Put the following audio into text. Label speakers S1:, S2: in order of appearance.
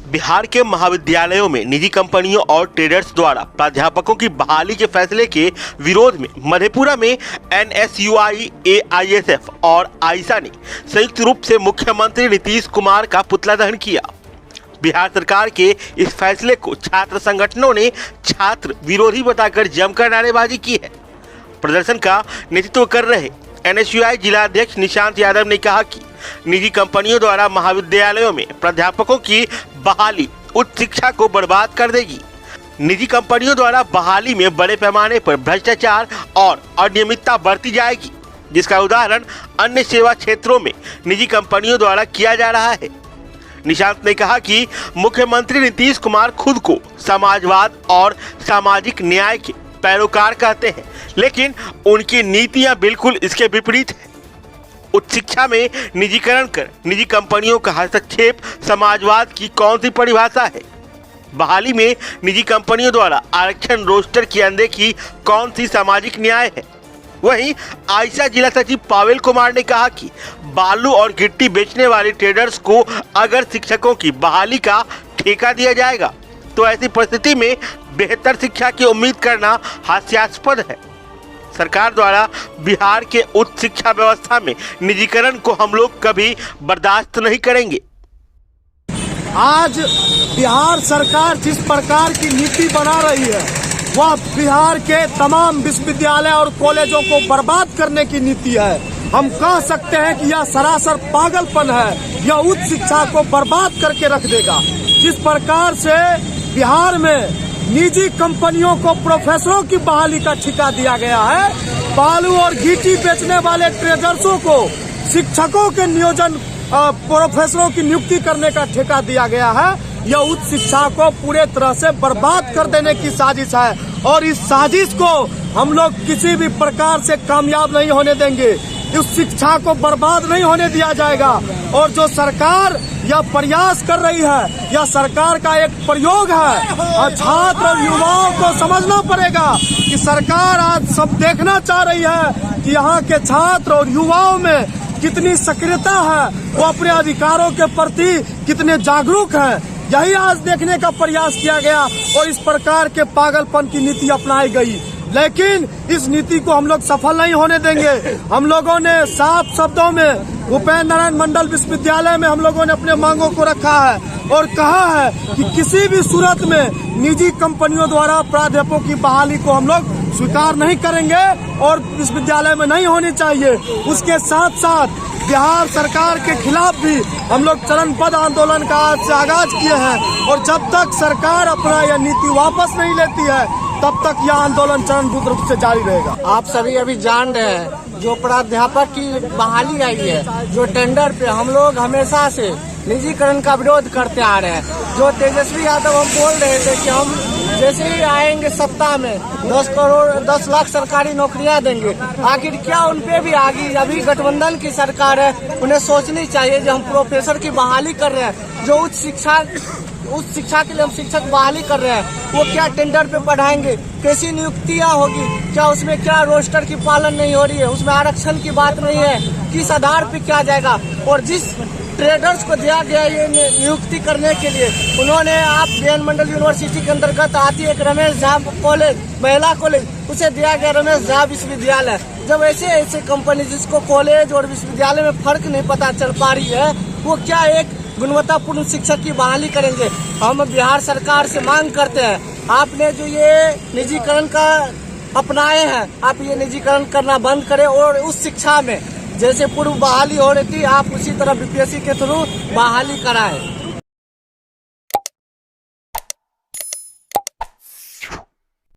S1: बिहार के महाविद्यालयों में निजी कंपनियों और ट्रेडर्स द्वारा प्राध्यापकों की बहाली के फैसले के विरोध में मधेपुरा में NSUI, AISF और आइसा ने संयुक्त रूप से मुख्यमंत्री नीतीश कुमार का पुतला दहन किया। बिहार सरकार के इस फैसले को छात्र संगठनों ने छात्र विरोधी बताकर जमकर नारेबाजी की है। प्रदर्शन का नेतृत्व कर रहे NSUI जिला अध्यक्ष निशांत यादव ने कहा कि निजी कंपनियों द्वारा महाविद्यालयों में प्राध्यापकों की बहाली उच्च शिक्षा को बर्बाद कर देगी। निजी कंपनियों द्वारा बहाली में बड़े पैमाने पर भ्रष्टाचार और अनियमितता बरती जाएगी, जिसका उदाहरण अन्य सेवा क्षेत्रों में निजी कंपनियों द्वारा किया जा रहा है। निशांत ने कहा कि मुख्यमंत्री नीतीश कुमार खुद को समाजवाद और सामाजिक न्याय के पैरोकार कहते हैं, लेकिन उनकी नीतियां बिल्कुल इसके विपरीत है। उच्च शिक्षा में निजीकरण कर निजी कंपनियों का हस्तक्षेप समाजवाद की कौन सी परिभाषा है? बहाली में निजी कंपनियों द्वारा आरक्षण रोस्टर की अनदेखी कौन सी सामाजिक न्याय है? वहीं आइसा जिला सचिव पावेल कुमार ने कहा कि बालू और गिट्टी बेचने वाले ट्रेडर्स को अगर शिक्षकों की बहाली का ठेका दिया जाएगा तो ऐसी परिस्थिति में बेहतर शिक्षा की उम्मीद करना हास्यास्पद है। सरकार द्वारा बिहार के उच्च शिक्षा व्यवस्था में निजीकरण को हम लोग कभी बर्दाश्त नहीं करेंगे।
S2: आज बिहार सरकार जिस प्रकार की नीति बना रही है वह बिहार के तमाम विश्वविद्यालय और कॉलेजों को बर्बाद करने की नीति है। हम कह सकते हैं कि यह सरासर पागलपन है। यह उच्च शिक्षा को बर्बाद करके रख देगा। जिस प्रकार से बिहार में निजी कंपनियों को प्रोफेसरों की बहाली का ठेका दिया गया है, बालू और गिट्टी बेचने वाले ट्रेडर्सों को शिक्षकों के नियोजन प्रोफेसरों की नियुक्ति करने का ठेका दिया गया है, यह उच्च शिक्षा को पूरे तरह से बर्बाद कर देने की साजिश है और इस साजिश को हम लोग किसी भी प्रकार से कामयाब नहीं होने देंगे। इस शिक्षा को बर्बाद नहीं होने दिया जाएगा और जो सरकार यह प्रयास कर रही है, यह सरकार का एक प्रयोग है और छात्र और युवाओं को समझना पड़ेगा कि सरकार आज सब देखना चाह रही है कि यहाँ के छात्र और युवाओं में कितनी सक्रियता है, वो अपने अधिकारों के प्रति कितने जागरूक हैं। यही आज देखने का प्रयास किया गया और इस प्रकार के पागलपन की नीति अपनाई गई, लेकिन इस नीति को हम लोग सफल नहीं होने देंगे। हम लोगों ने साफ शब्दों में उपेंद्र नारायण मंडल विश्वविद्यालय में हम लोगों ने अपने मांगों को रखा है और कहा है कि किसी भी सूरत में निजी कंपनियों द्वारा प्राध्यापकों की बहाली को हम लोग स्वीकार नहीं करेंगे और विश्वविद्यालय में नहीं होनी चाहिए। उसके साथ साथ बिहार सरकार के खिलाफ भी हम लोग चरणबद्ध आंदोलन का आज से आगाज किए हैं और जब तक सरकार अपना यह नीति वापस नहीं लेती है तब तक यह आंदोलन चरणबद्ध रूप से जारी रहेगा।
S3: आप सभी अभी जान रहे हैं जो प्राध्यापक की बहाली आई है, जो टेंडर पे हम लोग हमेशा से निजीकरण का विरोध करते आ रहे हैं। जो तेजस्वी यादव हम बोल रहे थे कि हम जैसे ही आएंगे सत्ता में 10 लाख सरकारी नौकरियां देंगे, आखिर क्या उनपे भी आगे अभी गठबंधन की सरकार है, उन्हें सोचनी चाहिए। जो हम प्रोफेसर की बहाली कर रहे हैं, जो उच्च शिक्षा के लिए हम शिक्षक बहाली कर रहे हैं, वो क्या टेंडर पे पढ़ाएंगे? कैसी नियुक्तियां होगी? क्या उसमें क्या रोस्टर की पालन नहीं हो रही है? उसमें आरक्षण की बात नहीं है, किस आधार पे क्या जाएगा? और जिस ट्रेडर्स को दिया गया ये नियुक्ति करने के लिए, उन्होंने आप बीएन मंडल यूनिवर्सिटी के अंतर्गत आती है एक रमेश झा कॉलेज, महिला कॉलेज, उसे दिया गया रमेश झा विश्वविद्यालय। जब ऐसे कंपनी जिसको कॉलेज और विश्वविद्यालय में फर्क नहीं पता चल पा रही है, वो क्या एक गुणवत्तापूर्ण शिक्षक की बहाली करेंगे? हम बिहार सरकार से मांग करते हैं, आपने जो ये निजीकरण का अपनाए हैं, आप ये निजीकरण करना बंद करें और उस शिक्षा में जैसे पूर्व बहाली हो रही थी, आप उसी तरह बीपीएससी के थ्रू बहाली कराएं।